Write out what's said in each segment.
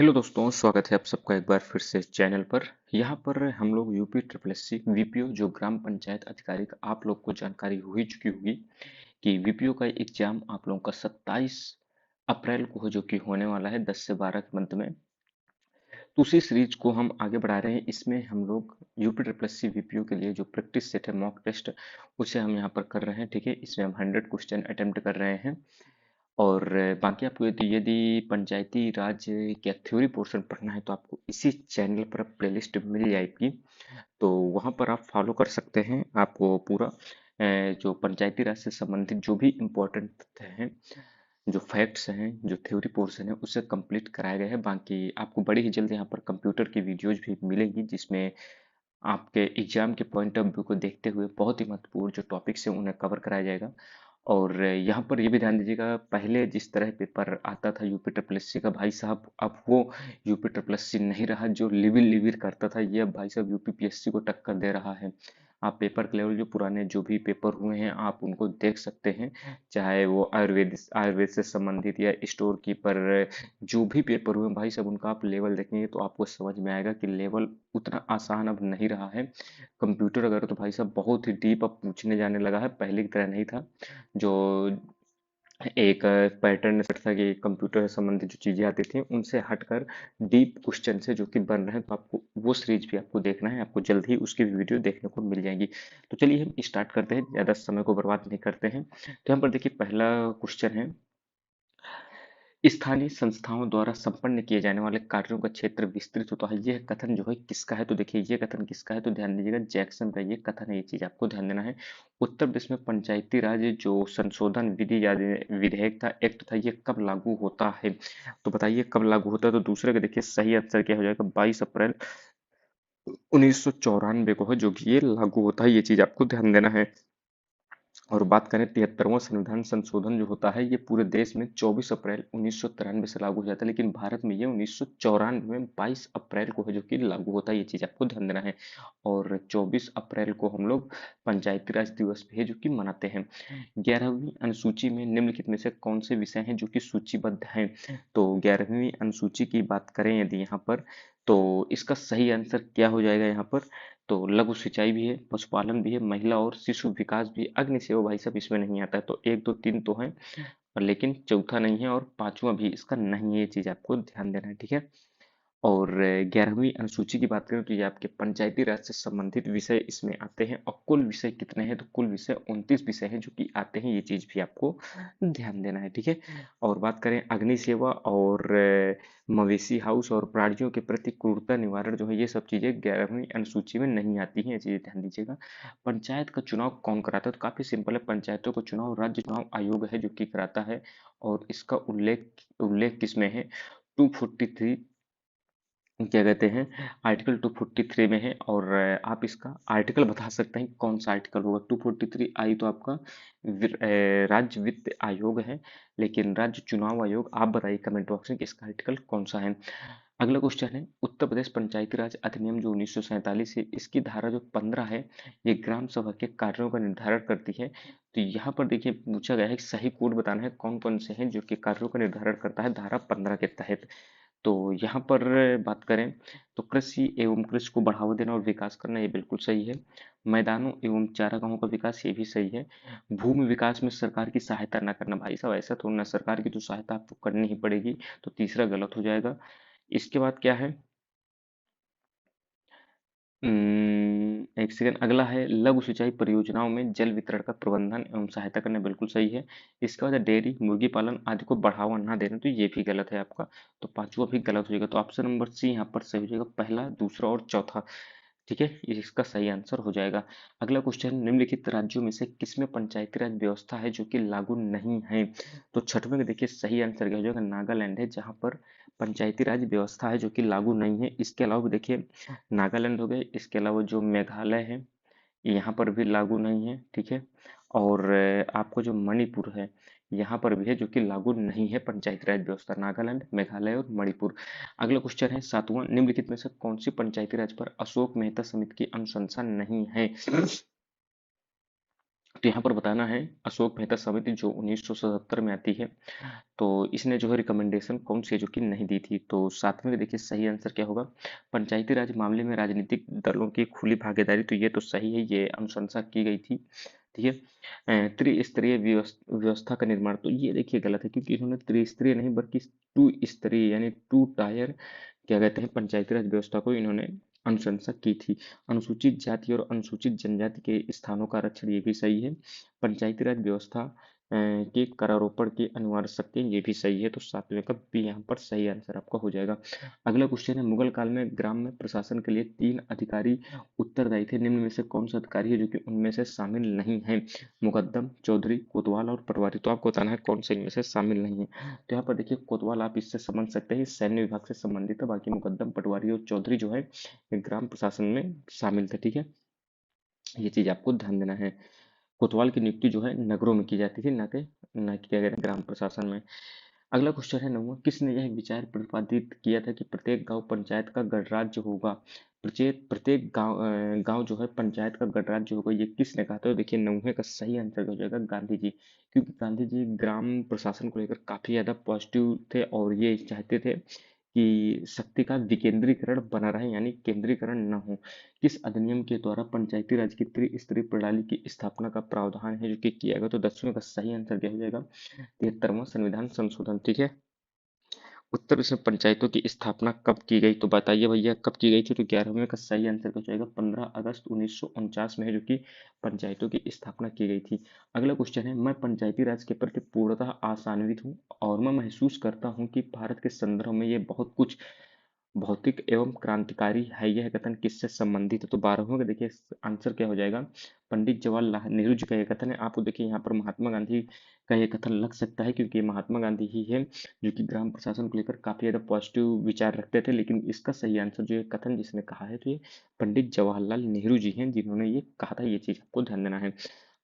Hello दोस्तों, स्वागत है आप सबका एक बार फिर से चैनल पर। यहाँ पर हम लोग UP triple S C VPO जो ग्राम पंचायत अधिकारी का आप लोग को जानकारी हो ही चुकी होगी कि वीपीओ का एग्जाम आप लोगों का 27 अप्रैल को है, जो कि होने वाला है 10 से 12 के मंथ में। तो उसी सीरीज को हम आगे बढ़ा रहे हैं। इसमें हम लोग UP triple S C VPO के लिए जो प्रैक्टिस सेट है, मॉक टेस्ट, उसे हम यहाँ पर कर रहे हैं। ठीक है, इसमें हम 100 क्वेश्चन अटेम्प्ट कर रहे हैं। और बाकी आपको यदि यदि पंचायती राज का थ्योरी पोर्शन पढ़ना है तो आपको इसी चैनल पर प्लेलिस्ट मिल जाएगी। तो वहाँ पर आप फॉलो कर सकते हैं। आपको पूरा जो पंचायती राज से संबंधित जो भी इम्पोर्टेंट तथ्य हैं, जो फैक्ट्स हैं, जो थ्योरी पोर्शन है, उसे कंप्लीट कराया गया है। बाकी आपको बड़ी ही जल्द यहाँ पर कंप्यूटर की वीडियोज भी मिलेंगी, जिसमें आपके एग्जाम के पॉइंट ऑफ व्यू को देखते हुए बहुत ही महत्वपूर्ण जो टॉपिक्स हैं उन्हें कवर कराया जाएगा। और यहाँ पर ये भी ध्यान दीजिएगा, पहले जिस तरह पेपर आता था यूपी ट्रिपल एस सी का, भाई साहब अब वो यूपी ट्रिपल एस सी नहीं रहा। जो लिविल लिविल करता था, ये अब भाई साहब यूपी पीएससी को टक्कर दे रहा है। आप पेपर के लेवल जो पुराने जो भी पेपर हुए हैं आप उनको देख सकते हैं, चाहे वो आयुर्वेद से संबंधित या स्टोर कीपर, जो भी पेपर हुए भाई साहब उनका आप लेवल देखेंगे तो आपको समझ में आएगा कि लेवल उतना आसान अब नहीं रहा है। कंप्यूटर अगर तो भाई साहब बहुत ही डीप अब पूछने जाने लगा है, पहले की तरह नहीं था। जो एक पैटर्न सेट था कि कंप्यूटर से संबंधित जो चीजें आती थी उनसे हटकर डीप क्वेश्चन से जो कि बन रहे हैं, तो आपको वो सीरीज भी आपको देखना है। आपको जल्द ही उसकी भी वीडियो देखने को मिल जाएगी। तो चलिए हम स्टार्ट करते हैं, ज्यादा समय को बर्बाद नहीं करते हैं। तो यहाँ पर देखिए पहला क्वेश्चन है, स्थानीय संस्थाओं द्वारा संपन्न किए जाने वाले कार्यों का क्षेत्र विस्तृत होता है। यह कथन जो है किसका है? तो देखिए ये कथन किसका है, तो ध्यान दीजिएगा, जैक्सन का ये कथन है। ये चीज आपको ध्यान देना है। उत्तर प्रदेश में पंचायती राज जो संशोधन विधि या विधेयक था, एक्ट था, ये कब लागू होता है? तो बताइए कब लागू होता है। तो दूसरे का देखिए सही आंसर क्या हो जाएगा, 22 अप्रैल 1994 को है जो कि ये लागू होता है। ये चीज आपको ध्यान देना है। और बात करें 73वां संविधान संशोधन जो होता है, ये पूरे देश में 24 अप्रैल 1993 से लागू हो जाता है, लेकिन भारत में ये 1994 में 22 अप्रैल को है जो कि लागू होता है। ये चीज आपको ध्यान देना है। और 24 अप्रैल को हम लोग पंचायती राज दिवस भी है जो कि मनाते हैं। 11वीं अनुसूची में निम्नलिखित में से कौन से विषय हैं जो कि सूचीबद्ध हैं? तो 11वीं अनुसूची की बात करें यदि यहाँ पर, तो इसका सही आंसर क्या हो जाएगा यहाँ पर? तो लघु सिंचाई भी है, पशुपालन भी है, महिला और शिशु विकास भी, अग्नि सेवा भाई साहब इसमें नहीं आता है। तो एक दो तीन तो है, और लेकिन चौथा नहीं है, और पांचवा भी इसका नहीं है। ये चीज आपको ध्यान देना है, ठीक है। और 11वीं अनुसूची की बात करें तो ये आपके पंचायती राज से संबंधित विषय इसमें आते हैं। और कुल विषय कितने हैं? तो कुल विषय 29 विषय हैं जो कि आते हैं। ये चीज भी आपको ध्यान देना है, ठीक है। और बात करें अग्नि सेवा और मवेशी हाउस और प्राणियों के प्रति क्रूरता निवारण जो है, ये सब चीजें 11वीं अनुसूची में नहीं आती हैं। ये चीजें ध्यान दीजिएगा। पंचायत का चुनाव कौन कराता है? तो काफी सिंपल है, पंचायतों का चुनाव राज्य चुनाव आयोग है जो कि कराता है। और इसका उल्लेख उल्लेख किसमें है? 243, क्या कहते हैं, आर्टिकल 243 में है। और आप इसका आर्टिकल बता सकते हैं कौन सा आर्टिकल होगा। 243 आई तो आपका राज्य वित्त आयोग है, लेकिन राज्य चुनाव आयोग, आप बताइए कमेंट बॉक्स में कि इसका आर्टिकल कौन सा है। अगला क्वेश्चन है, उत्तर प्रदेश पंचायती राज अधिनियम जो 1947 है, इसकी धारा जो 15 है, ये ग्राम सभा के कार्यों का निर्धारण करती है। तो यहाँ पर देखिए पूछा गया है कि सही कोड बताना है, कौन कौन से हैं जो कि कार्यों का निर्धारण करता है धारा 15 के तहत। तो यहाँ पर बात करें तो कृषि एवं कृषि को बढ़ावा देना और विकास करना, ये बिल्कुल सही है। मैदानों एवं चारागाहों का विकास, ये भी सही है। भूमि विकास में सरकार की सहायता न करना, भाई साहब ऐसा थोड़ा ना, सरकार की तो सहायता आपको करनी ही पड़ेगी। तो तीसरा गलत हो जाएगा। इसके बाद क्या है, एक सेकंड, अगला है लघु सिंचाई परियोजनाओं में जल वितरण का प्रबंधन एवं सहायता करना, बिल्कुल सही है। इसके बाद डेयरी मुर्गी पालन आदि को बढ़ावा ना देना, तो ये भी गलत है आपका। तो पांचवा भी गलत हो जाएगा। तो ऑप्शन नंबर सी यहाँ पर सही हो जाएगा, पहला, दूसरा और चौथा। ठीक है, ये इसका सही आंसर हो जाएगा। अगला क्वेश्चन, निम्नलिखित राज्यों में से किसमें पंचायती राज व्यवस्था है जो कि लागू नहीं है? तो छठवें में देखिए सही आंसर क्या हो जाएगा, नागालैंड है, जहां पर पंचायती राज व्यवस्था है जो कि लागू नहीं है। इसके अलावा भी देखिए नागालैंड हो गए, इसके अलावा जो मेघालय है यहाँ पर भी लागू नहीं है, ठीक है। और आपको जो मणिपुर है यहाँ पर भी है जो कि लागू नहीं है पंचायती राज व्यवस्था, नागालैंड, मेघालय और मणिपुर। अगला क्वेश्चन है सातवां, निम्नलिखित में से कौन सी पंचायती राज पर अशोक मेहता समिति की अनुशंसा नहीं है? तो यहाँ पर बताना है अशोक मेहता समिति जो 1977 में आती है, तो इसने जो है रिकमेंडेशन कौन सी है जो कि नहीं दी थी। तो सातवें में देखिए सही आंसर क्या होगा, पंचायती राज मामले में राजनीतिक दलों की खुली भागीदारी, तो ये तो सही है, ये अनुशंसा की गई थी। ठीक है। त्रिस्तरीय व्यवस्था का निर्माण, तो ये देखिए गलत है, क्योंकि इन्होंने त्रिस्तरीय नहीं बल्कि टू स्तरीय यानी टू टायर क्या कहते हैं पंचायती राज व्यवस्था को इन्होंने अनुशंसा की थी। अनुसूचित जाति और अनुसूचित जनजाति के स्थानों का आरक्षण, ये भी सही है। पंचायती राज व्यवस्था के करारोपण की अनिवार्य शक्ति, ये भी सही है। तो सातवें का बी यहाँ पर सही आंसर आपका हो जाएगा। अगला क्वेश्चन है, मुगल काल में ग्राम में प्रशासन के लिए 3 अधिकारी उत्तरदायी थे, निम्न में से कौन सा अधिकारी है जो कि उनमें से शामिल नहीं है। मुकद्दम, चौधरी, कोतवाल और पटवारी, तो आपको बताना है कौन से इनमें से शामिल नहीं है। तो यहाँ पर देखिए कोतवाल आप इससे समझ सकते हैं, सैन्य विभाग से संबंधित है, बाकी मुकद्दम, पटवारी और चौधरी जो है ये ग्राम प्रशासन में शामिल थे। ठीक है, ये चीज आपको ध्यान देना है। कोतवाल की नियुक्ति जो है नगरों में की जाती थी, ना कि क्या कहते हैं ग्राम प्रशासन में। अगला क्वेश्चन है नौवां, किसने यह विचार प्रतिपादित किया था कि प्रत्येक गांव पंचायत का गणराज्य होगा। प्रत्येक गांव जो है पंचायत का गणराज्य होगा, ये किसने कहा था। तो देखिए नौवे का सही आंसर हो जाएगा गांधी जी, क्योंकि गांधी जी ग्राम प्रशासन को लेकर काफी ज्यादा पॉजिटिव थे और ये चाहते थे कि शक्ति का विकेंद्रीकरण बना रहे, यानी केंद्रीकरण न हो। किस अधिनियम के द्वारा पंचायती राज की त्रिस्तरीय प्रणाली की स्थापना का प्रावधान है जो कि किया गया। तो 10वें का सही आंसर क्या हो जाएगा, 73वां संविधान संशोधन। ठीक है। उत्तर प्रदेश में पंचायतों की स्थापना कब की गई, तो बताइए भैया कब की गई थी। तो 11वें का सही आंसर हो जाएगा 15 अगस्त 1949 में है जो कि पंचायतों की स्थापना की गई थी। अगला क्वेश्चन है, मैं पंचायती राज के प्रति पूर्णतः आशान्वित हूँ और मैं महसूस करता हूँ कि भारत के संदर्भ में ये बहुत कुछ भौतिक एवं क्रांतिकारी है। यह कथन किससे संबंधित है। तो 12वें का देखिए आंसर क्या हो जाएगा, पंडित जवाहरलाल नेहरू जी का यह कथन है। आपको देखिए यहाँ पर महात्मा गांधी का यह कथन लग सकता है, क्योंकि महात्मा गांधी ही है जो कि ग्राम प्रशासन को लेकर काफी ज्यादा पॉजिटिव विचार रखते थे। लेकिन इसका सही आंसर जो ये कथन जिसने कहा है, तो ये पंडित जवाहरलाल नेहरू जी हैं जिन्होंने ये कहा था। ये चीज आपको ध्यान देना है।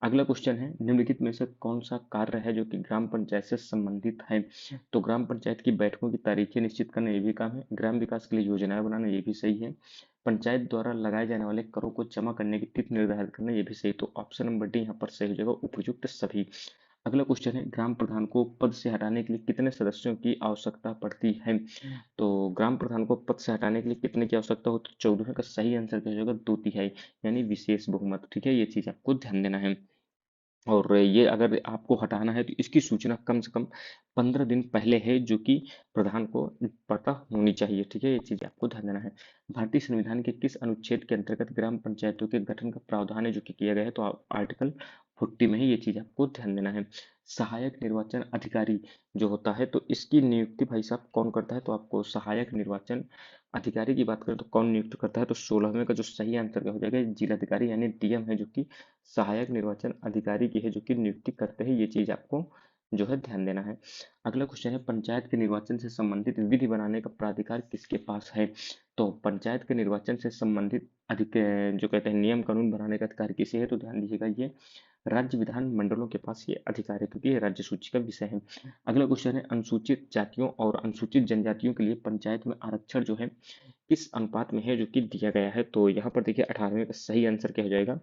अगला क्वेश्चन है, निम्नलिखित में से कौन सा कार्य है जो कि ग्राम पंचायत से संबंधित है। तो ग्राम पंचायत की बैठकों की तारीखें निश्चित करना, ये भी काम है। ग्राम विकास के लिए योजनाएं बनाना, ये भी सही है। पंचायत द्वारा लगाए जाने वाले करों को जमा करने की तिथि निर्धारित करना, ये भी सही। तो ऑप्शन नंबर डी यहाँ पर सही हो जाएगा, उपयुक्त सभी। अगला क्वेश्चन है, ग्राम प्रधान को पद से हटाने के लिए कितने सदस्यों की आवश्यकता पड़ती है। तो ग्राम प्रधान को पद से हटाने के लिए कितने की आवश्यकता हो, तो 14वें का सही आंसर क्या हो जाएगा, 2/3 यानी विशेष बहुमत। ठीक है, ये चीज आपको ध्यान देना है। और ये अगर आपको हटाना है तो इसकी सूचना कम से कम 15 दिन पहले है, जो कि प्रधान को पता होनी चाहिए। ठीक है, ये चीज आपको ध्यान देना है। भारतीय संविधान के किस अनुच्छेद के अंतर्गत ग्राम पंचायतों के गठन का प्रावधान है जो कि किया गया है। तो आर्टिकल 40 में है, ये चीज आपको ध्यान देना है। सहायक निर्वाचन अधिकारी जो होता है, तो इसकी नियुक्ति भाई साहब कौन करता है। तो आपको सहायक निर्वाचन अधिकारी की बात करें तो कौन नियुक्त करता है। तो 16वें का जो सही आंसर क्या हो जाएगा, जिलाधिकारी यानी डीएम है जो कि सहायक निर्वाचन अधिकारी की है जो कि नियुक्ति करते हैं। ये चीज आपको जो है ध्यान देना है। अगला क्वेश्चन है, पंचायत के निर्वाचन से संबंधित विधि बनाने का प्राधिकार किसके पास है। तो पंचायत के निर्वाचन से संबंधित अधिक जो कहते हैं नियम कानून बनाने का अधिकार किसे है। तो ध्यान दीजिएगा, ये राज्य विधान मंडलों के पास ये अधिकार है, क्योंकि ये राज्य सूची का विषय है। अगला क्वेश्चन है, अनुसूचित जातियों और अनुसूचित जनजातियों के लिए पंचायत में आरक्षण जो है किस अनुपात में है जो कि दिया गया है। तो यहाँ पर देखिए 18वें का सही आंसर क्या हो जाएगा,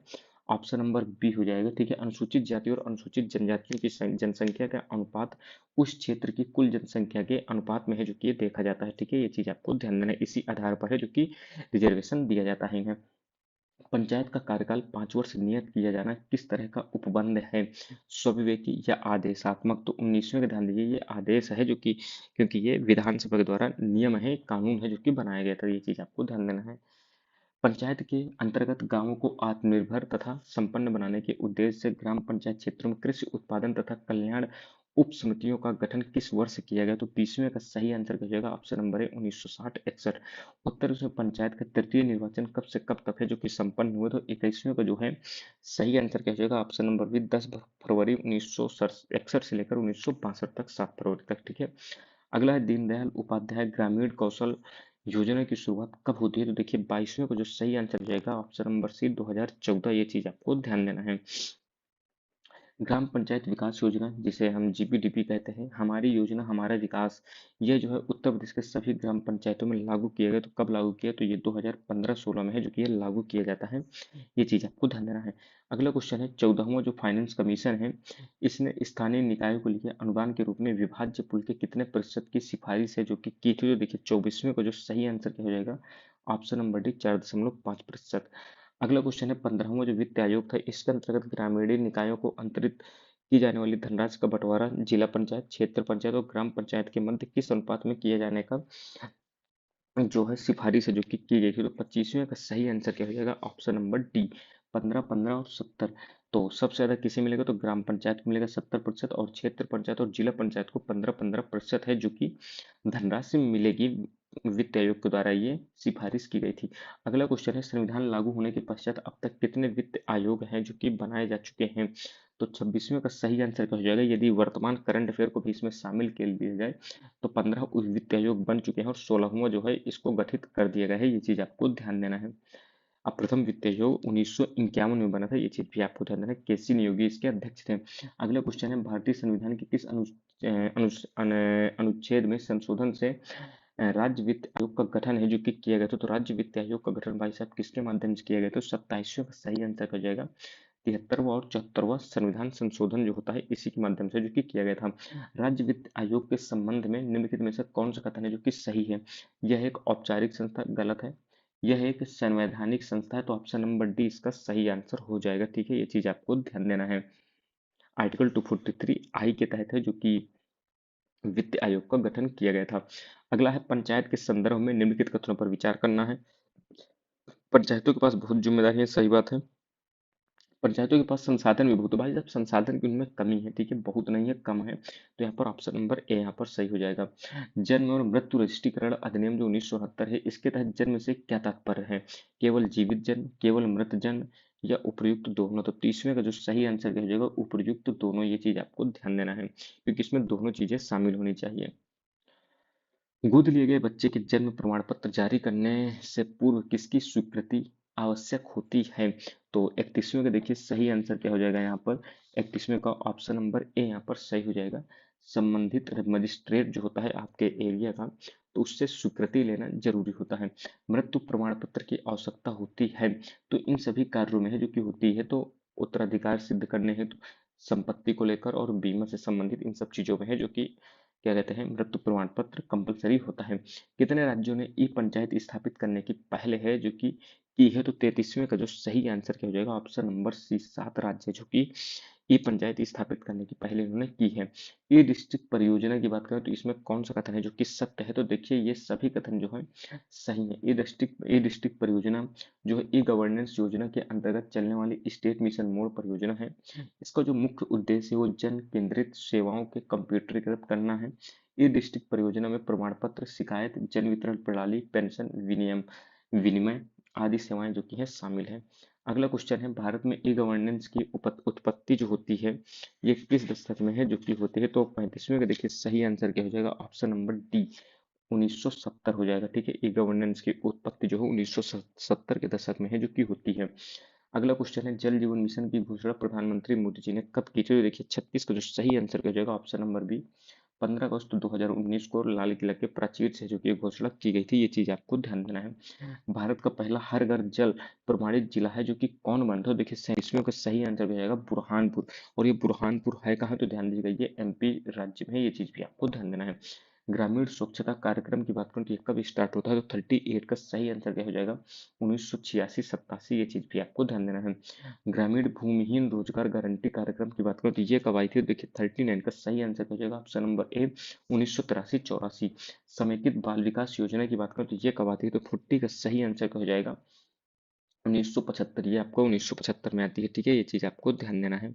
ऑप्शन नंबर बी हो जाएगा। ठीक है, अनुसूचित जाति और अनुसूचित जनजातियों की जनसंख्या का अनुपात उस क्षेत्र की कुल जनसंख्या के अनुपात में है जो कि ये देखा जाता है। ठीक है, ये चीज आपको ध्यान देना है, इसी आधार पर है जो कि रिजर्वेशन दिया जाता है इन्हें। पंचायत का कार्यकाल 5 वर्ष नियत किया जाना किस तरह का उपबंध है, स्वविवेकी या आदेशात्मक। तो 19वें का ध्यान दीजिए, ये आदेश है जो कि, क्योंकि ये विधानसभा के द्वारा नियम है, कानून है जो कि बनाया गया था। ये चीज आपको ध्यान देना है। पंचायत के अंतर्गत गांवों को आत्मनिर्भर तथा संपन्न बनाने के उद्देश्य से ग्राम पंचायत क्षेत्रों में कृषि उत्पादन तथा कल्याण उप समितियों का गठन किस वर्ष किया गया। तो 20वें का सही आंसर क्या हो जाएगा, ऑप्शन नंबर है 1960-61। उत्तर प्रदेश में पंचायत का तृतीय निर्वाचन कब से कब तक है जो कि संपन्न हुआ। तो 21वें का जो है सही आंसर क्या हो जाएगा, ऑप्शन नंबर बी 10 फरवरी 1961 से लेकर 1962 तक, 7 फरवरी तक। ठीक है। अगला है, दीनदयाल उपाध्याय ग्रामीण कौशल योजना की शुरुआत कब होती है। तो देखिए 22वें को जो सही आंसर हो जाएगा, ऑप्शन नंबर सी 2014। ये चीज आपको ध्यान देना है। ग्राम पंचायत विकास योजना, जिसे हम जीपीडीपी कहते हैं, हमारी योजना हमारा विकास, ये जो है उत्तर प्रदेश के सभी ग्राम पंचायतों में लागू किया गया। तो कब लागू किया? तो ये 2015-16 में है जो कि ये लागू किया जाता है। ये चीज़ आपको ध्यान देना है। अगला क्वेश्चन है 14वां जो फाइनेंस कमीशन है, इसने स्थानीय निकायों को लिए अनुदान के रूप में विभाज्य पुल के कितने प्रतिशत की सिफारिश है जो कि की थी? तो देखिए 24वें को जो सही आंसर क्या हो जाएगा? Option number D 4.5%। अगला क्वेश्चन है 15वां जो वित्त आयोग था, इसके अंतर्गत ग्रामीण निकायों को अंतरित की जाने वाली धनराशि का बंटवारा जिला पंचायत, क्षेत्र पंचायत और ग्राम पंचायत के मध्य किस अनुपात में किए जाने का जो है सिफारिश है जो कि की गई थी? तो 25वें का सही आंसर क्या हो जाएगा? ऑप्शन नंबर डी 15, 15 और 70। तो सबसे ज्यादा किसे मिलेगा? तो ग्राम पंचायत को मिलेगा 70% और क्षेत्र पंचायत और जिला पंचायत को 15-15% है जो कि धनराशि मिलेगी। वित्त आयोग के द्वारा ये सिफारिश की गई थी। अगला क्वेश्चन है संविधान लागू होने के पश्चात अब तक कितने वित्त आयोग हैं जो कि बनाए जा चुके हैं? तो 26वें का सही आंसर क्या हो जाएगा? यदि वर्तमान करंट अफेयर को भी इसमें शामिल कर लिया जाए तो 15 वित्त आयोग बन चुके हैं और 16वां जो है इसको गठित कर दिया गया है। ये चीज आपको ध्यान देना है। अब प्रथम वित्त आयोग 1951 में बना था, ये चीज भी आपको ध्यान देना है। केसी नियोगी इसके अध्यक्ष थे। अगला क्वेश्चन है भारतीय संविधान के किस अनुच्छेद में संशोधन से राज्य वित्त आयोग का गठन है जो कि किया गया था? तो राज्य वित्त आयोग का गठन भाई साहब किसके माध्यम से किया गया? तो 27वें का सही आंसर हो जाएगा 73वां और 74वां संविधान संशोधन जो होता है इसी के माध्यम से जो कि किया गया था। राज्य वित्त आयोग के संबंध में निम्नलिखित में से कौन सा कथन है जो कि सही है? यह एक औपचारिक संस्था, गलत है। यह एक संवैधानिक संस्था है, तो ऑप्शन नंबर डी इसका सही आंसर हो जाएगा। ठीक है, ये चीज आपको ध्यान देना है। आर्टिकल 243 आई के तहत है जो कि वित्त आयोग का गठन किया गया था। अगला है पंचायत के संदर्भ में निम्नलिखित कथनों पर विचार करना है। पंचायतों के पास बहुत जिम्मेदारी है, सही बात है। पंचायतों के पास संसाधन भी बहुत है भाई साहब, संसाधन की उनमें कमी है। ठीक है, बहुत नहीं है, कम है। तो यहाँ पर ऑप्शन नंबर ए यहाँ पर सही हो जाएगा। जन्म और मृत्यु रजिस्ट्रीकरण अधिनियम जो 1969 है, इसके तहत जन्म से क्या तात्पर्य है? केवल जीवित जन्म, केवल मृत जन्म या उपयुक्त दोनों? तो 30वें का जो सही आंसर क्या हो जाएगा? उपयुक्त दोनों। ये चीज आपको ध्यान देना है क्योंकि इसमें दोनों चीजें शामिल होनी चाहिए। गोद लिए गए बच्चे के जन्म प्रमाण पत्र जारी करने से पूर्व किसकी स्वीकृति आवश्यक होती है? तो 31वें का देखिए सही आंसर क्या हो जाएगा यहाँ पर? 31वें का ऑप्शन नंबर ए यहाँ पर सही हो जाएगा। संबंधित मजिस्ट्रेट जो होता है आपके एरिया का, तो उससे स्वीकृति लेना जरूरी होता है। मृत्यु प्रमाण पत्र की आवश्यकता होती है तो इन सभी कार्यों में है जो कि होती है, तो उत्तराधिकार सिद्ध करने हेतु, संपत्ति को लेकर और बीमा से संबंधित इन सब चीजों में है जो कि क्या कहते हैं, मृत्यु प्रमाण पत्र कंपलसरी होता है। कितने राज्यों ने ई पंचायत स्थापित करने की पहले है जो कि की है? तो 33वें का जो सही आंसर क्या हो जाएगा? ऑप्शन नंबर सी 7 राज्य जो कि ई पंचायत स्थापित करने की पहले उन्होंने की है। ई डिस्ट्रिक्ट परियोजना की बात करें तो इसमें कौन सा कथन है जो कि सत्य है? तो देखिए ये सभी कथन जो है सही है। ई डिस्ट्रिक्ट परियोजना जो है ई गवर्नेंस योजना के अंतर्गत चलने वाली स्टेट मिशन मोड परियोजना है। इसका जो मुख्य उद्देश्य है वो जन केंद्रित सेवाओं के कंप्यूटरीकृत करना है। ई डिस्ट्रिक्ट परियोजना में प्रमाण पत्र, शिकायत, जन वितरण प्रणाली, पेंशन विनियम विनिमय आदि सेवाएं जो कि है शामिल है। अगला क्वेश्चन है भारत में ई गवर्नेंस की उत्पत्ति जो होती है ये किस दशक में है जो कि होती है? तो 35वें का देखिए सही आंसर क्या हो जाएगा? ऑप्शन नंबर डी 1970 हो जाएगा। ठीक है, ई गवर्नेंस की उत्पत्ति जो है 1970 के दशक में है जो कि होती है। अगला क्वेश्चन है जल जीवन मिशन की घोषणा प्रधानमंत्री मोदी जी ने कब की थी? तो देखिए 36 का जो सही आंसर क्या हो जाएगा? ऑप्शन नंबर बी 15 अगस्त 2019 को लाल किला के प्राचीर से जो कि घोषणा की गई थी। ये चीज आपको ध्यान देना है। भारत का पहला हर घर जल प्रमाणित जिला है जो कि कौन बना था? देखिए 27वें का सही आंसर हो जाएगा बुरहानपुर। और ये बुरहानपुर है कहाँ? तो ध्यान दीजिएगा ये एमपी राज्य में है। ये चीज भी आपको ध्यान देना है। ग्रामीण स्वच्छता कार्यक्रम की बात करूं तो ये कब स्टार्ट होता है? तो 38 का सही आंसर क्या हो जाएगा? 1986-87। ये चीज भी आपको ध्यान देना है। ग्रामीण भूमिहीन रोजगार गारंटी कार्यक्रम की बात करूं तो ये कब आई थी? देखिए 39 का सही आंसर क्या हो जाएगा? Option number A 1983-84। समेकित बाल विकास योजना की बात करें तो ये कब आती है? तो 40 का सही आंसर क्या हो जाएगा? 1975। ये आपको 1975 में आती है। ठीक है, ये चीज आपको ध्यान देना है।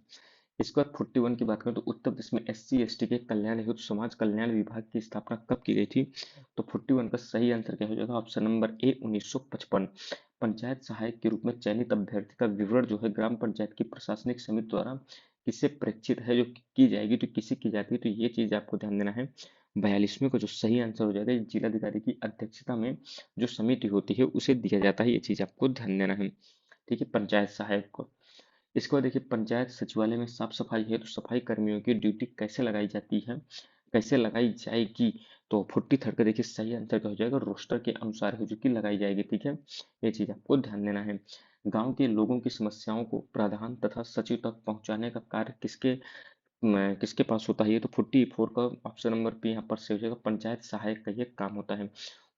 इसके बाद 41 की बात करें तो उत्तर प्रदेश में SC/ST के कल्याण हेतु समाज कल्याण विभाग की स्थापना कब की गई थी? तो 41 का सही आंसर क्या हो जाएगा? Option number A 1955। पंचायत सहायक के रूप में चयनित अभ्यर्थी का विवरण जो है ग्राम पंचायत की प्रशासनिक समिति द्वारा किससे प्रेक्षित है जो की जाएगी? तो किसी की जाती है? तो ये चीज आपको ध्यान देना है। 42वें को जो सही आंसर हो जाएगा जिलाधिकारी की अध्यक्षता में जो समिति होती है उसे दिया जाता है। ये चीज आपको ध्यान देना है। ठीक है, पंचायत सहायक को इसके बाद देखिए पंचायत सचिवालय में साफ सफाई है तो सफाई कर्मियों की ड्यूटी कैसे लगाई जाती है, कैसे लगाई जाएगी, तो 43 का देखिए सही आंसर क्या हो जाएगा, रोस्टर के अनुसार है जो कि लगाई जाएगी। ठीक है, ये चीज आपको ध्यान देना है। गांव के लोगों की समस्याओं को प्रधान तथा सचिव तक पहुंचाने का कार्य किसके पास होता है, ये तो 44 का ऑप्शन नंबर बी यहाँ पर से हो जाएगा, पंचायत सहायक का ये काम होता है।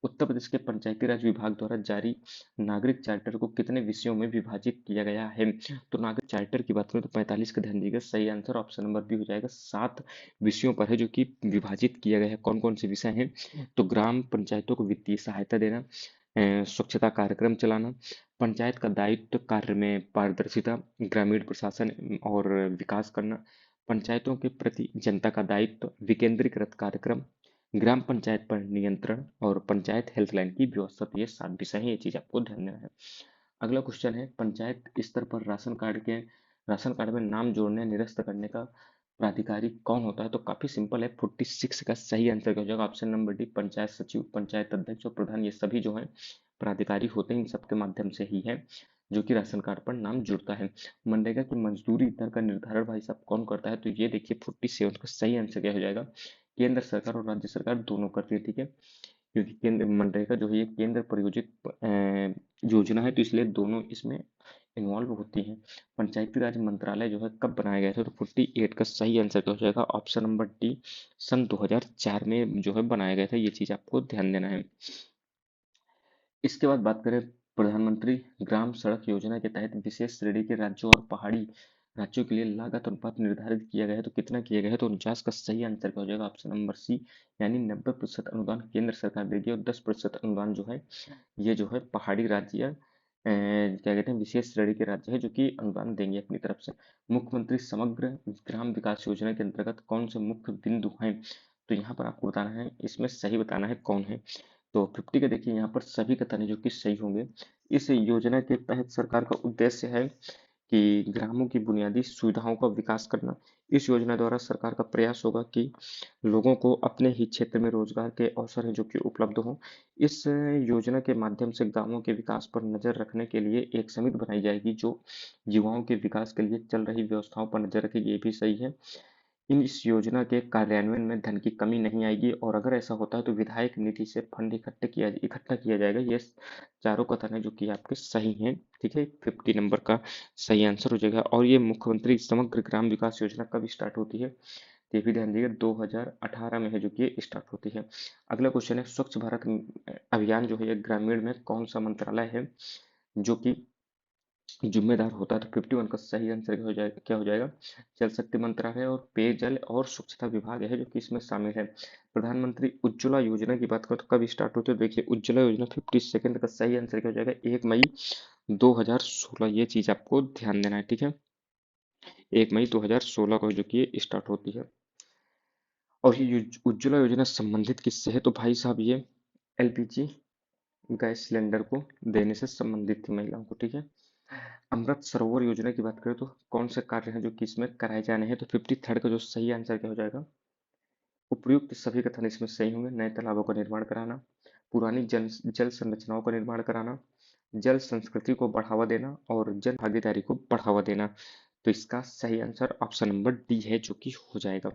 उत्तर प्रदेश के पंचायती राज विभाग द्वारा जारी नागरिक चार्टर को कितने विषयों में विभाजित किया गया है, तो नागरिक चार्टर की बात करें तो 45 का ध्यान दीजिएगा, सही आंसर ऑप्शन नंबर बी हो जाएगा। 7 विषयों पर है जो कि विभाजित किया गया है। कौन कौन से विषय हैं, तो ग्राम पंचायतों को वित्तीय सहायता देना, स्वच्छता कार्यक्रम चलाना, पंचायत का दायित्व कार्य में पारदर्शिता, ग्रामीण प्रशासन और विकास करना, पंचायतों के प्रति जनता का दायित्व, विकेंद्रीकृत कार्यक्रम, ग्राम पंचायत पर नियंत्रण और पंचायत हेल्पलाइन की व्यवस्था। तो ये 7 विषय हैं, ये चीज आपको ध्यान देना है। अगला क्वेश्चन है, पंचायत स्तर पर राशन कार्ड में नाम जोड़ने निरस्त करने का प्राधिकारी कौन होता है, तो काफी सिंपल है। 46 का सही आंसर क्या हो जाएगा, ऑप्शन नंबर डी, पंचायत सचिव, पंचायत अध्यक्ष और प्रधान, ये सभी जो है प्राधिकारी होते हैं, इन सबके माध्यम से ही है जो कि राशन कार्ड पर नाम जुड़ता है। मनरेगा की मजदूरी दर का निर्धारण भाई साहब कौन करता है, तो ये देखिए 47 का सही आंसर क्या हो जाएगा, केंद्र सरकार और राज्य सरकार दोनों करती है। ठीक है, क्योंकि केंद्र मनरेगा जो है ये केंद्र प्रायोजित योजना है, तो इसलिए दोनों इसमें इन्वॉल्व होती हैं। पंचायती राज मंत्रालय जो है कब बनाया गया था, तो 48 का सही आंसर क्या हो जाएगा, ऑप्शन नंबर डी, सन 2004 में जो है बनाया गया था। ये चीज आपको ध्यान देना है। इसके बाद बात करें, प्रधानमंत्री ग्राम सड़क योजना के तहत विशेष श्रेणी के राज्यों और पहाड़ी राज्यों के लिए लागत अनुपात निर्धारित किया गया है, तो कितना किया गया है, तो 49 का सही आंसर क्या हो जाएगा, ऑप्शन नंबर सी, यानी 90% अनुदान केंद्र सरकार देगी और 10% अनुदान जो है ये जो है पहाड़ी राज्य क्या कहते हैं विशेष श्रेणी के राज्य है जो कि अनुदान देंगे अपनी तरफ से। मुख्यमंत्री समग्र ग्राम विकास योजना के अंतर्गत कौन से मुख्य बिंदु हैं, तो यहाँ पर आपको बताना है, इसमें सही बताना है कौन है। तो 50 का देखिए यहाँ पर सभी कथन है जो कि सही होंगे। इस योजना के तहत सरकार का उद्देश्य है कि ग्रामों की बुनियादी सुविधाओं का विकास करना। इस योजना द्वारा सरकार का प्रयास होगा कि लोगों को अपने ही क्षेत्र में रोजगार के अवसर हैं जो कि उपलब्ध हों। इस योजना के माध्यम से गांवों के विकास पर नजर रखने के लिए एक समिति बनाई जाएगी जो युवाओं के विकास के लिए चल रही व्यवस्थाओं पर नजर रखेगी, ये भी सही है। इन इस योजना के कार्यान्वयन में धन की कमी नहीं आएगी और अगर ऐसा होता है तो विधायक निधि से फंड इकट्ठा किया जाएगा। ये चारों कथन है जो कि आपके सही हैं। ठीक है, 50 नंबर का सही आंसर हो जाएगा। और ये मुख्यमंत्री समग्र ग्राम विकास योजना कब स्टार्ट होती है, तो ये भी ध्यान दीजिएगा 2018 में है जो कि ये स्टार्ट होती है। अगला क्वेश्चन है, स्वच्छ भारत अभियान जो है ये ग्रामीण में कौन सा मंत्रालय है जो कि जिम्मेदार होता है, तो 51 का सही आंसर क्या हो जाएगा, जल शक्ति मंत्रालय और पेयजल और स्वच्छता विभाग है जो कि इसमें शामिल है। प्रधानमंत्री उज्ज्वला योजना की बात करें तो कब स्टार्ट होती है, तो देखिए उज्ज्वला योजना 52 का सही आंसर क्या हो जाएगा, 1 मई 2016, ये चीज आपको ध्यान देना है। ठीक है, 1 मई 2016 को जो कि ये स्टार्ट होती है। और ये उज्ज्वला योजना संबंधित किससे है, तो भाई साहब ये एलपीजी गैस सिलेंडर को देने से संबंधित थी महिलाओं को। ठीक है, अमृत सरोवर योजना की बात करें तो कौन से कार्य हैं जो कि इसमें कराए जाने हैं, तो 53 का जो सही आंसर क्या हो जाएगा, उपयुक्त सभी कथन इसमें सही होंगे। नए तालाबों का निर्माण कराना, पुरानी जल संरचनाओं का निर्माण कराना, जल संस्कृति को बढ़ावा देना और जन भागीदारी को बढ़ावा देना। तो इसका सही आंसर ऑप्शन नंबर डी है जो कि हो जाएगा।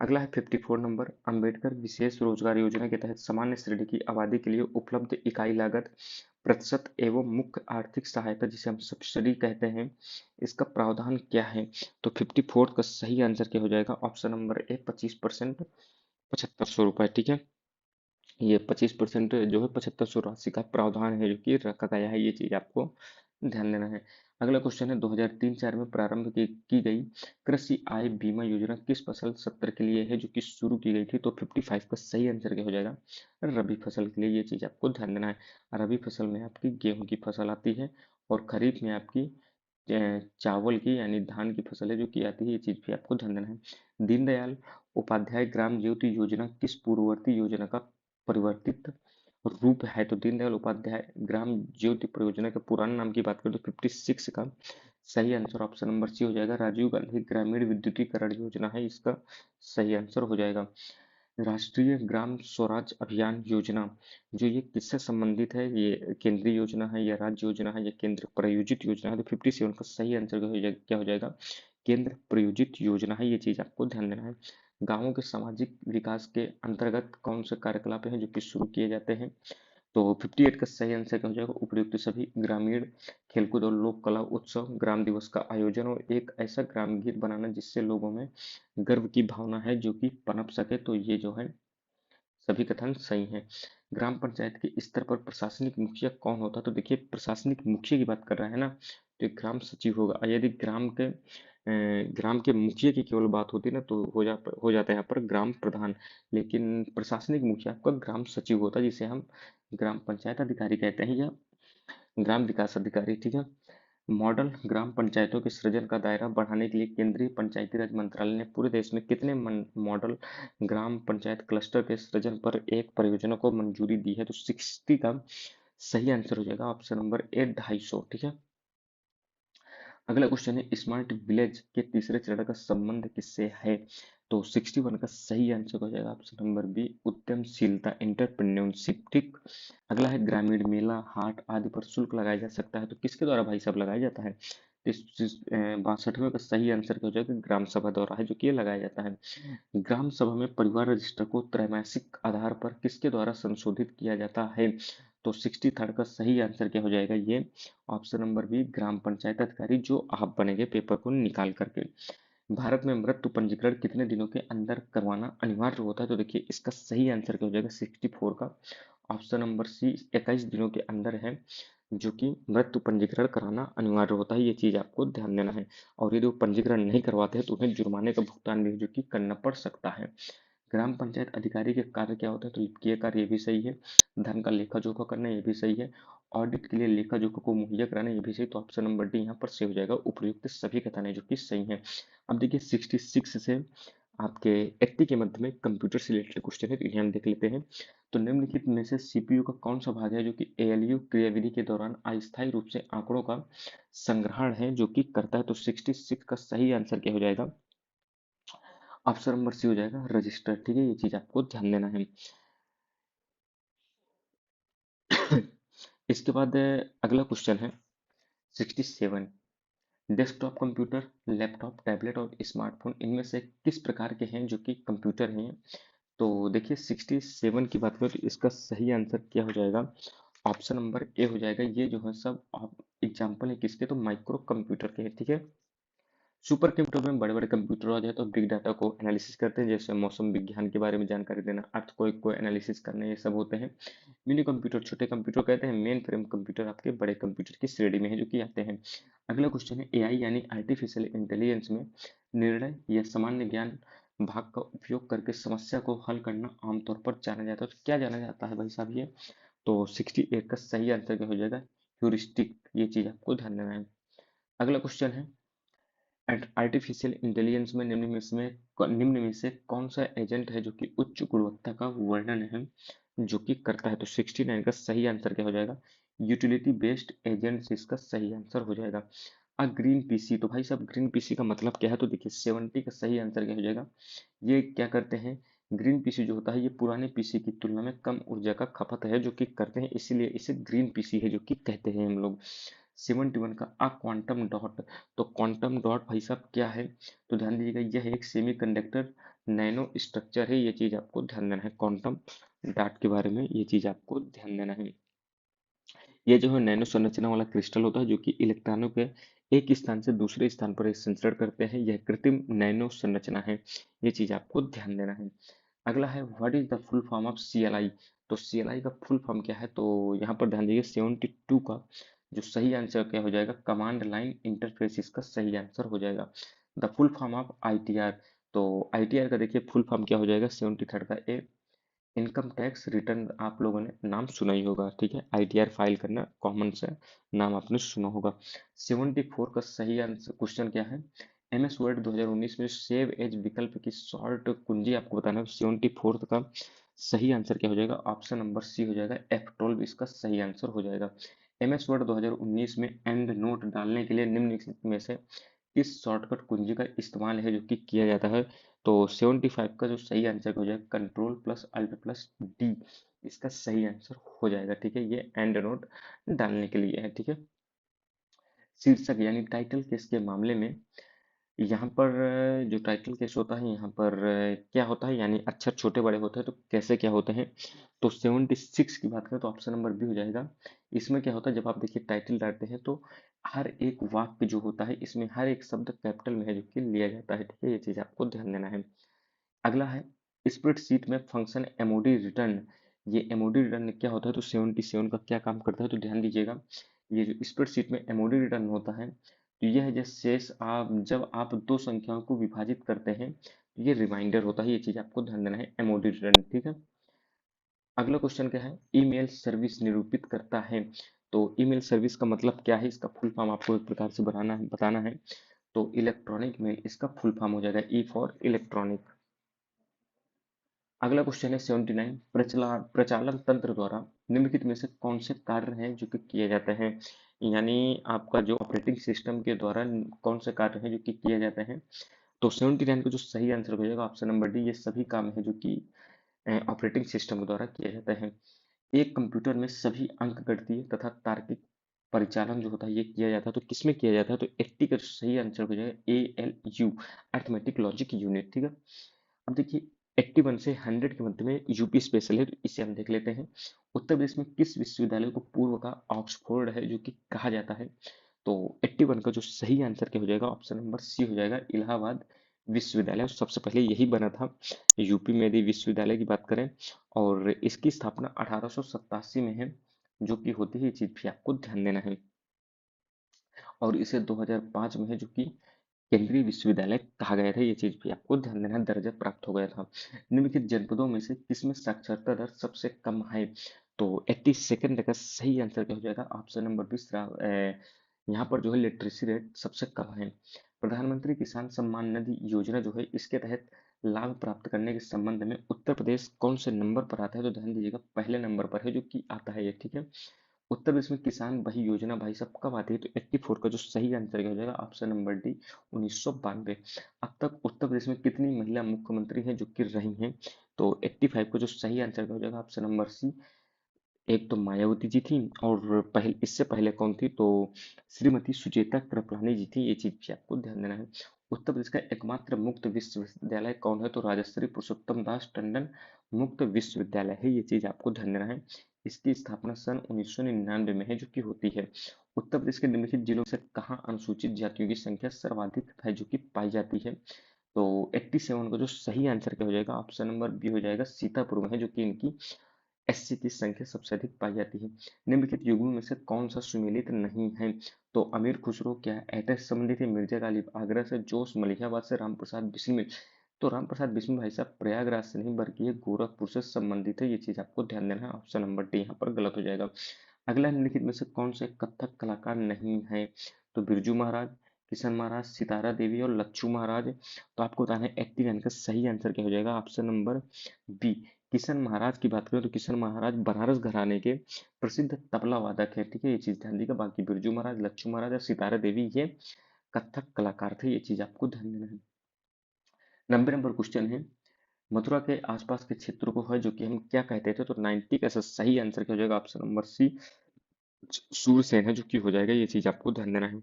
अगला है 54 नंबर, अंबेडकर विशेष रोजगार योजना के तहत सामान्य श्रेणी की आबादी के लिए उपलब्ध इकाई लागत प्रतिशत एवं मुख्य आर्थिक सहायता जिसे हम सब्सिडी कहते हैं, इसका प्रावधान क्या है, तो 54 का सही आंसर क्या हो जाएगा, ऑप्शन नंबर ए, 25%, 7500 रुपये। ठीक है, ये 25% जो है 7500 राशि का प्रावधान है जो कि रखा गया है, ये चीज आपको ध्यान देना है। अगला क्वेश्चन है, 2003-4 में प्रारंभ की गई कृषि आय बीमा योजना किस फसल सत्र के लिए है जो कि शुरू की गई थी, तो 55 का सही आंसर क्या हो जाएगा, रबी फसल के लिए, ये चीज आपको ध्यान देना है। रबी फसल में आपकी गेहूं की फसल आती है और खरीफ में आपकी चावल की यानी धान की फसल है जो कि आती है, ये चीज भी आपको ध्यान देना है। दीनदयाल उपाध्याय ग्राम ज्योति योजना किस पूर्ववर्ती योजना का परिवर्तित रूप है, तो दीनदयाल उपाध्याय ग्राम ज्योति परियोजना के पुराने नाम की बात करें तो 56 का सही आंसर ऑप्शन नंबर सी हो जाएगा, राजीव गांधी ग्रामीण विद्युतीकरण योजना है इसका सही आंसर हो जाएगा। राष्ट्रीय ग्राम स्वराज अभियान योजना, जो ये किससे संबंधित है? ये केंद्रीय योजना है या राज्य योजना है या केंद्र प्रायोजित योजना है? तो 57 का सही आंसर क्या हो जाएगा? केंद्र प्रायोजित योजना है, ये चीज आपको ध्यान देना है। गांवों के सामाजिक विकास के अंतर्गत कौन से कार्यकलाप हैं जो कि शुरू किए जाते हैं? तो 58 का सही आंसर क्या हो जाएगा? उपयुक्त सभी ग्रामीण खेलकूद और लोक कला उत्सव, ग्राम दिवस का आयोजन और एक ऐसा ग्राम गीत बनाना जिससे लोगों में गर्व की भावना है जो कि पनप सके। तो ये जो है सभी कथन सही हैं। ग्राम पंचायत के स्तर पर प्रशासनिक मुखिया कौन होता है? तो देखिए, प्रशासनिक मुखिया की बात कर रहा है ना, तो एक ग्राम सचिव होगा। और यदि ग्राम के मुखिया की केवल बात होती है ना, तो हो जाता है यहाँ पर ग्राम प्रधान। लेकिन प्रशासनिक मुखिया आपका ग्राम सचिव होता है, जिसे हम ग्राम पंचायत अधिकारी कहते हैं या ग्राम विकास अधिकारी, ठीक है। मॉडल ग्राम पंचायतों के सृजन का दायरा बढ़ाने के लिए केंद्रीय पंचायती राज मंत्रालय ने पूरे देश में कितने मॉडल ग्राम पंचायत क्लस्टर के सृजन पर एक परियोजना को मंजूरी दी है? तो 60 का सही आंसर हो जाएगा ऑप्शन नंबर ए, 250, ठीक है। अगला क्वेश्चन है, स्मार्ट विलेज के तीसरे चरण का संबंध किससे है? तो 61 का सही आंसर हो जाएगा ऑप्शन नंबर बी, उद्यमशीलता, एंटरप्रेन्योरशिप, ठीक। अगला है, ग्रामीण मेला हाट आदि पर शुल्क लगाया जा सकता है, तो किसके द्वारा भाई साहब लगाया जाता है? 62वें का सही आंसर क्या हो जाएगा? ग्राम सभा द्वारा है जो कि ये लगाया जाता है। ग्राम सभा में परिवार रजिस्टर को त्रैमासिक आधार पर किसके द्वारा संशोधित किया जाता है? तो 63 का सही आंसर क्या हो जाएगा? ये ऑप्शन नंबर बी, ग्राम पंचायत अधिकारी, जो आप बनेंगे पेपर को निकाल करके। भारत में मृत्यु पंजीकरण कितने दिनों के अंदर करवाना अनिवार्य होता है? तो देखिए, इसका सही आंसर क्या हो जाएगा? 64 का ऑप्शन नंबर सी, 21 दिनों के अंदर है जो कि मृत्यु पंजीकरण कराना अनिवार्य होता है। ये चीज आपको ध्यान देना है। और यदि वो पंजीकरण नहीं करवाते हैं तो उन्हें जुर्माने का भुगतान भी जो कि करना पड़ सकता है। ग्राम पंचायत अधिकारी के कार्य क्या होता है? तो ये कार्य ये भी सही है। धन का लेखा जोखा करना ये भी सही है। ऑडिट के लिए लेखा जोखा को मुहैया कराना ये भी सही। तो ऑप्शन नंबर डी यहाँ पर सही हो जाएगा। उपयुक्त सभी कथन है जो कि सही है। अब देखिए, 66 से आपके 80 के मध्य में कंप्यूटर से रिलेटेड क्वेश्चन है, तो इन्हें हम देख लेते हैं। तो निम्नलिखित में से सीपीयू का कौन सा भाग है जो कि एएलयू क्रियाविधि के दौरान अस्थायी रूप से आंकड़ों का संग्रहण है जो कि करता है? तो 66 का सही आंसर क्या हो जाएगा? ऑप्शन नंबर सी हो जाएगा, रजिस्टर, ठीक है। ये चीज आपको ध्यान देना है। इसके बाद अगला क्वेश्चन है 67। डेस्कटॉप कंप्यूटर, लैपटॉप, टैबलेट और स्मार्टफोन इनमें से किस प्रकार के हैं जो कि कंप्यूटर हैं? तो देखिए, 67 की बात करें तो इसका सही आंसर क्या हो जाएगा? ऑप्शन नंबर ए हो जाएगा। ये जो है सब एग्जाम्पल है किसके? तो माइक्रो कंप्यूटर के हैं, ठीक है। सुपर कंप्यूटर में बड़े बड़े कंप्यूटर आ जाए तो बिग डाटा को एनालिसिस करते हैं, जैसे मौसम विज्ञान के बारे में जानकारी देना, अर्थक्वेक को एनालिसिस करना, ये सब होते हैं। मिनी कंप्यूटर छोटे कंप्यूटर कहते हैं। मेन फ्रेम कंप्यूटर आपके बड़े कंप्यूटर की श्रेणी में है जो कि आते हैं। अगला क्वेश्चन है, एआई यानी आर्टिफिशियल इंटेलिजेंस में निर्णय या सामान्य ज्ञान भाग का उपयोग करके समस्या को हल करना आमतौर पर जाना जाता है। तो क्या जाना जाता है भाई साहब ये? तो 68 का सही आंसर क्या हो जाएगा? ह्यूरिस्टिक। ये चीज आपको ध्यान देना है। अगला क्वेश्चन है, आर्टिफिशियल इंटेलिजेंस में निम्न में से कौन सा एजेंट है जो कि उच्च गुणवत्ता का वर्णन है जो कि करता है? तो 69 का सही आंसर क्या हो जाएगा? यूटिलिटी बेस्ड एजेंट्स इसका सही आंसर हो जाएगा। ग्रीन पीसी, तो भाई साहब ग्रीन पीसी का मतलब क्या है? तो देखिए, 70 का सही आंसर क्या हो जाएगा? ये क्या करते हैं? ग्रीन पीसी जो होता है ये पुराने पीसी की तुलना में कम ऊर्जा का खपत है जो कि करते हैं, इसीलिए इसे ग्रीन पीसी है जो कि कहते हैं हम लोग। 71 का क्वांटम डॉट, तो क्वांटम डॉट भाई साहब क्या है? तो ध्यान दीजिएगा, यह एक सेमीकंडक्टर नैनो स्ट्रक्चर है। ये चीज आपको ध्यान देना है। क्वांटम डॉट के बारे में ये चीज आपको ध्यान देना है। ये जो है नैनो संरचना वाला क्रिस्टल होता है जो कि इलेक्ट्रॉनों के एक स्थान से दूसरे स्थान पर संचरण करते हैं। यह कृत्रिम नैनो संरचना है। ये चीज आपको ध्यान देना है। अगला है, what is the full form of CLI? तो सीएलआई का फुल फॉर्म क्या है? तो यहाँ पर ध्यान दीजिए, 72 का जो सही आंसर क्या हो जाएगा? कमांड लाइन इंटरफेस इसका सही आंसर हो जाएगा। The full form of ITR, तो आईटीआर का देखिए फुल फॉर्म क्या हो जाएगा? 73 का ए, इनकम टैक्स रिटर्न। आप लोगों ने नाम सुना ही होगा, ठीक है। आईटीआर फाइल करना कॉमन से नाम आपने सुना होगा। 74 का सही आंसर क्वेश्चन क्या है? एमएस वर्ड 2019 में सेव एज विकल्प की शॉर्ट कुंजी आपको बताना है। 74 का सही आंसर क्या हो जाएगा? ऑप्शन नंबर सी हो जाएगा, F12 इसका सही आंसर हो जाएगा। एमएस वर्ड 2019 में एंड नोट डालने के लिए निम्नलिखित में से किस शॉर्टकट कुंजी का इस्तेमाल है जो कि किया जाता है? तो 75 का जो सही आंसर हो जाएगा control plus alt plus D, इसका सही आंसर हो जाएगा। ठीक है, ये एंड नोट डालने के लिए है। ठीक है, शीर्षक यानी टाइटल केस के मामले में यहाँ पर जो टाइटल केस होता है यहाँ पर क्या होता है, यानी अक्षर छोटे बड़े होते हैं तो कैसे क्या होते हैं? तो 76 की बात करें तो ऑप्शन नंबर बी हो जाएगा। इसमें क्या होता है, जब आप देखिए टाइटल डालते हैं तो हर एक वाक्य जो होता है इसमें हर एक शब्द कैपिटल में है जो कि लिया जाता है। ठीक है, ये चीज आपको ध्यान देना है। अगला है स्प्रेडशीट में फंक्शन एमओडी रिटर्न। ये एमओडी रिटर्न क्या होता है, तो 77 का क्या काम करता है, तो ध्यान दीजिएगा। ये जो स्प्रेडशीट में एमओडी रिटर्न होता है तो यह है जो शेष आप जब आप दो संख्याओं को विभाजित करते हैं तो ये रिमाइंडर होता है। ये चीज आपको ध्यान देना है, एमओडी रिटर्न। ठीक है, अगला क्वेश्चन क्या है, ईमेल सर्विस निरूपित करता है। तो ईमेल सर्विस का मतलब क्या है, इसका फुल फॉर्म आपको एक प्रकार से बताना है। तो इलेक्ट्रॉनिक मेल इसका फुल फॉर्म हो जाएगा, ई फॉर इलेक्ट्रॉनिक। अगला क्वेश्चन है 79, प्रचालन तंत्र द्वारा निम्नलिखित में से कौन से कार्य हैं जो कि किए जाते हैं? यानी आपका जो ऑपरेटिंग सिस्टम के द्वारा कौन से कार्य हैं जो कि किए जाते हैं? तो 79 का जो सही आंसर हो जाएगा ऑप्शन नंबर डी, ये सभी काम है जो कि ऑपरेटिंग सिस्टम के द्वारा किए जाते हैं। एक कंप्यूटर में सभी अंकगणितीय तथा तार्किक परिचालन जो होता है ये किया जाता है, तो किसमें किया जाता है? तो 80 का जो सही आंसर हो जाएगा A L U, arithmetic logic unit. ठीक है, अब देखिए 81 से 100 के मध्य में यूपी स्पेशल है, तो इसे हम देख लेते हैं। उत्तर प्रदेश में किस विश्वविद्यालय को पूर्व का ऑक्सफोर्ड है जो कि कहा जाता है? तो 81 का जो सही आंसर क्या हो जाएगा, ऑप्शन नंबर सी हो जाएगा, इलाहाबाद विश्वविद्यालय। सबसे पहले यही बना था यूपी में यदि विश्वविद्यालय की बात करें, और इसकी स्थापना 1887 में है जो कि होती है, ये चीज भी आपको ध्यान देना है। और इसे 2005 में है जो कि केंद्रीय विश्वविद्यालय कहा गया था, ये चीज भी आपको ध्यान देना है, दर्जा प्राप्त हो गया था। निम्नलिखित जनपदों में से किसमें साक्षरता दर सबसे कम है? तो 82 का सही आंसर क्या हो जाएगा, ऑप्शन नंबर बी, यहाँ पर जो है लिटरेसी रेट सबसे कम है। प्रधानमंत्री किसान सम्मान निधि योजना जो है इसके तहत लाभ प्राप्त करने के संबंध में उत्तर प्रदेश कौन से नंबर पर आता है? तो ध्यान दीजिएगा, पहले नंबर पर है जो कि आता है ये। ठीक है, उत्तर प्रदेश में किसान वही योजना भाई साहब कब आती है? तो 84 का जो सही आंसर क्या हो जाएगा, ऑप्शन नंबर डी, 1992। अब तक उत्तर प्रदेश में कितनी महिला मुख्यमंत्री हैं जो कि रही हैं? तो 85 का जो सही आंसर क्या हो जाएगा, ऑप्शन नंबर सी, एक तो मायावती जी थी और पहले इससे पहले कौन थी, तो श्रीमती सुचेता कृपलानी जी थी, ये चीज भी आपको ध्यान देना है। उत्तर प्रदेश का एकमात्र मुक्त विश्वविद्यालय कौन है? तो राजश्री पुरुषोत्तम दास टंडन मुक्त विश्वविद्यालय है, ये चीज आपको ध्यान देना है। इसकी स्थापना सन 1999 में है जो कि होती है। उत्तर प्रदेश के निम्नलिखित जिलों से कहाँ अनुसूचित जातियों की संख्या सर्वाधिक है जो कि पाई जाती है? तो 87 का जो सही आंसर क्या हो जाएगा, ऑप्शन नंबर बी हो जाएगा, सीतापुर में है जो कि इनकी एससी की संख्या सबसे अधिक पाई जाती है। निम्नलिखित युग्मों में से कौन सा सुमेलित नहीं है? तो अमीर खुसरो क्या है, एड्रेस से संबंधित है? मिर्जा गालिब आगरा से, जोश मलिहाबाद से, रामप्रसाद बिस्मिल। तो रामप्रसाद बिस्मिल भाई साहब प्रयागराज से नहीं बल्कि ये गोरखपुर से संबंधित है, ये चीज आपको ध्यान देना है। ऑप्शन नंबर डी यहाँ पर गलत हो जाएगा। अगला निम्नलिखित में से कौन से कथक कलाकार नहीं है? तो बिरजू महाराज, किशन महाराज, सितारा देवी और लच्छू महाराज। तो आपको बताना है 89 का सही आंसर क्या हो जाएगा, ऑप्शन नंबर बी, किशन महाराज की बात करें तो किशन महाराज बनारस घराने के प्रसिद्ध तबला वादक है। ठीक है, ये चीज ध्यान दीजिएगा। बाकी बिरजू महाराज, लच्छू महाराज और सितारा देवी ये कथक कलाकार थे, ये चीज आपको ध्यान देना है। 90 नंबर क्वेश्चन है, मथुरा के आसपास के क्षेत्र को है जो कि हम क्या कहते थे? तो 90 का सही आंसर क्या हो जाएगा, ऑप्शन नंबर सी, सूरसेन है जो कि हो जाएगा, ये चीज आपको ध्यान देना है।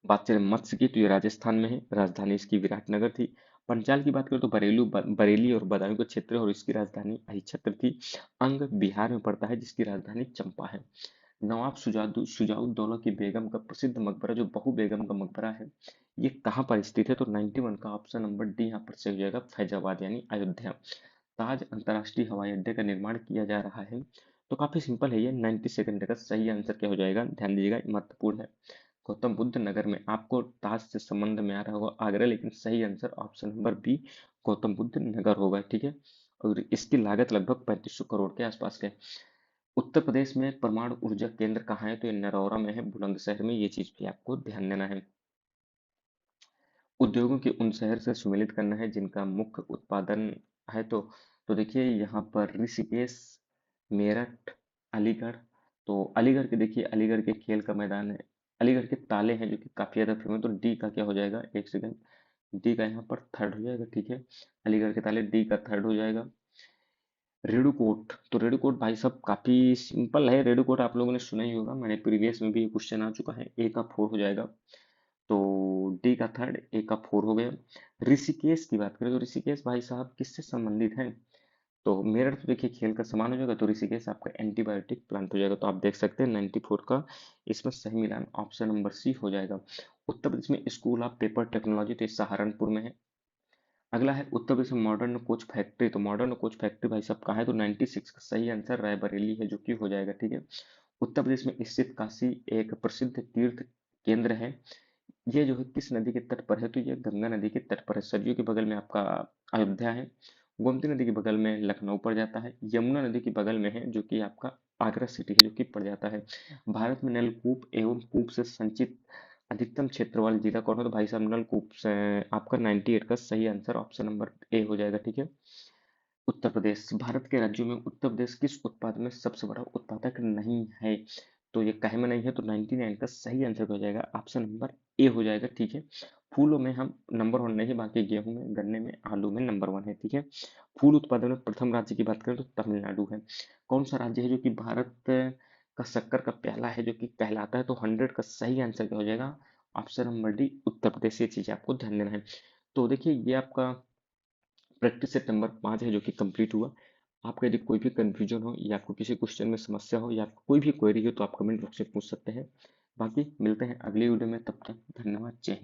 बात करें मत्स्य की तो ये राजस्थान में है, राजधानी इसकी विराटनगर थी। पंचाल की बात करें तो बरेली और बदायूं का क्षेत्र है और इसकी राजधानी अहिच्छत्र थी। अंग बिहार में पड़ता है जिसकी राजधानी चंपा है। नवाब सुजाउद्दौला की बेगम का प्रसिद्ध मकबरा जो बहू बेगम का मकबरा है ये कहाँ पर स्थित है? तो 91 का ऑप्शन नंबर डी यहाँ पर सही हो जाएगा, फैजाबाद यानी अयोध्या। ताज अंतरराष्ट्रीय हवाई अड्डे का निर्माण किया जा रहा है। तो काफी सिंपल है ये, 92 का सही आंसर क्या हो जाएगा, ध्यान दीजिएगा, महत्वपूर्ण है। गौतम बुद्ध नगर में, आपको ताज से संबंध में आ रहा होगा आगरा, लेकिन सही answer option number B, Gautam Buddh Nagar होगा। ठीक है, और इसकी लागत लगभग 3500 करोड़ के आसपास है। उत्तर प्रदेश में परमाणु ऊर्जा केंद्र कहाँ है? तो ये नरौरा में है, बुलंदशहर में, ये चीज भी आपको ध्यान देना है। उद्योगों के उन शहर से सुमेलित करना है जिनका मुख्य उत्पादन है। तो देखिए यहाँ पर ऋषिकेश, मेरठ, अलीगढ़। तो अलीगढ़ के देखिए, अलीगढ़ के खेल का मैदान है, अलीगढ़ के ताले हैं जो कि काफी ज्यादा फेमस, तो डी का क्या हो जाएगा, एक सेकंड, डी का यहाँ पर थर्ड हो जाएगा, ठीक है। अलीगढ़ के ताले डी का थर्ड हो जाएगा। रेडूकोट, तो रेडूकोट भाई साहब काफी सिंपल है, रेडूकोट आप लोगों ने सुना ही होगा, मैंने प्रीवियस में भी ये क्वेश्चन आ चुका है, ए का फोर हो जाएगा। तो डी का थर्ड, ए का फोर हो गया। ऋषिकेश की बात करें तो ऋषिकेश भाई साहब किससे संबंधित है, तो मेरठ तो देखिए खेल का समान हो जाएगा, तो ऋषिकेश आपका एंटीबायोटिक प्लांट हो जाएगा, तो आप देख सकते हैं 94 का इसमें सही मिलान ऑप्शन नंबर सी हो जाएगा। उत्तर प्रदेश में स्कूल ऑफ पेपर टेक्नोलॉजी, तो ये सहारनपुर में है। अगला है उत्तर प्रदेश में मॉडर्न कोच फैक्ट्री, तो मॉडर्न कोच फैक्ट्री भाई साहब कहाँ है, तो 96 का सही आंसर रायबरेली है, जो कि हो जाएगा, ठीक है। उत्तर प्रदेश में स्थित काशी एक प्रसिद्ध तीर्थ केंद्र है, ये जो है किस नदी के तट पर है, तो ये गंगा नदी के तट पर है। सरयू के बगल में आपका अयोध्या है, गोमती नदी के बगल में लखनऊ पड़ जाता है, यमुना नदी के बगल में है जो कि आपका आगरा सिटी है जो कि पड़ जाता है। भारत में नलकूप एवं कूप से संचित अधिकतम क्षेत्र वाला जिला कौन है, तो भाई साहब नलकूप से आपका 98 का सही आंसर ऑप्शन नंबर ए हो जाएगा, ठीक है। उत्तर प्रदेश, भारत के राज्यों में उत्तर प्रदेश किस उत्पाद में सबसे बड़ा उत्पादक नहीं है, तो ये काहे में नहीं है, तो 99 का सही आंसर हो जाएगा ऑप्शन नंबर ए हो जाएगा, ठीक है। फूलों में हम नंबर वन नहीं, बाकी गेहूं में, गन्ने में, आलू में नंबर वन है, ठीक है। फूल उत्पादन में प्रथम राज्य की बात करें तो तमिलनाडु है। कौन सा राज्य है जो कि भारत का शक्कर का प्याला है जो कि कहलाता है, तो 100 का सही आंसर क्या हो जाएगा, option number D Uttar Pradesh, ये चीज आपको ध्यान देना है। तो देखिए ये आपका प्रैक्टिस सेट नंबर 5 है जो कि कंप्लीट हुआ। आपका यदि कोई भी कंफ्यूजन हो या आपको किसी क्वेश्चन में समस्या हो या आपको कोई भी क्वेरी हो तो आप कमेंट बॉक्स में पूछ सकते हैं। बाकी मिलते हैं अगली वीडियो में, तब तक धन्यवाद, जय हिंद।